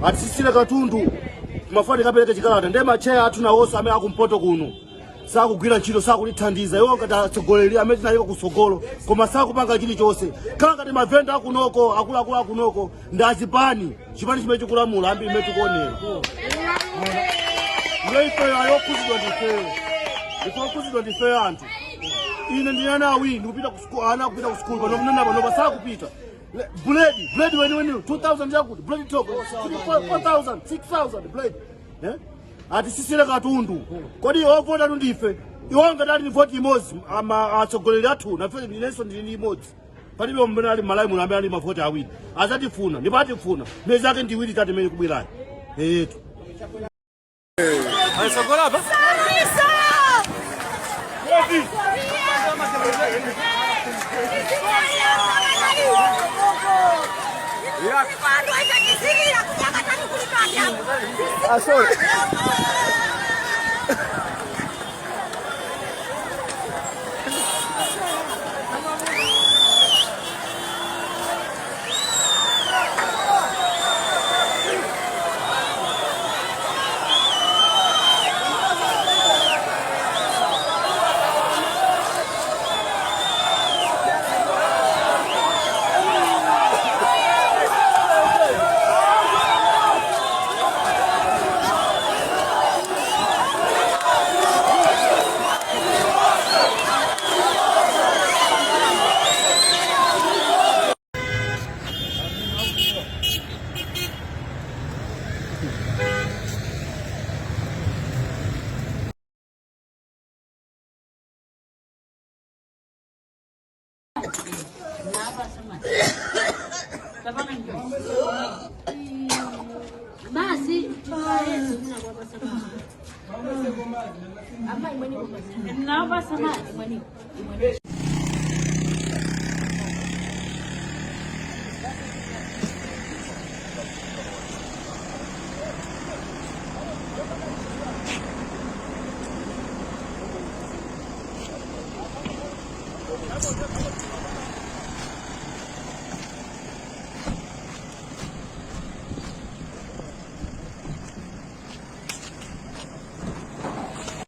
Atisisile Katundu mafani kapeleke chikalata ndema chea atuna oso amene akumpoto kuno sakugwira ntchito sakulithandiza iwo ngati atsogoleri amene tinayika kusogolo koma sakupanga chilichonse khala ngati mavenda akunoko akuluakulu akunoko ndi azipani chipani chimene chikulamula ambiri imene tikuonera ngeifeyo ayokuzidwa ndifeyo ndikokuzidwa ndifeyo anthu ine ndine ana awiri ndikupita ku skulu pano sakupita Blade when 2000 yakuti blade talk 4000 6000 blade atisisile Katundu kodi ovota ndife iwanga dali vote imozi atsogoleri athu nafe ndineso ndili imodzi palibe mbona ali malai muno amene ali mavoti awiri azatifuna ndipatifuna mezi yake ndiwiri tati mene kubwirayi yetu ayisogola apa sorry. Basi naomba samahani mwalimu.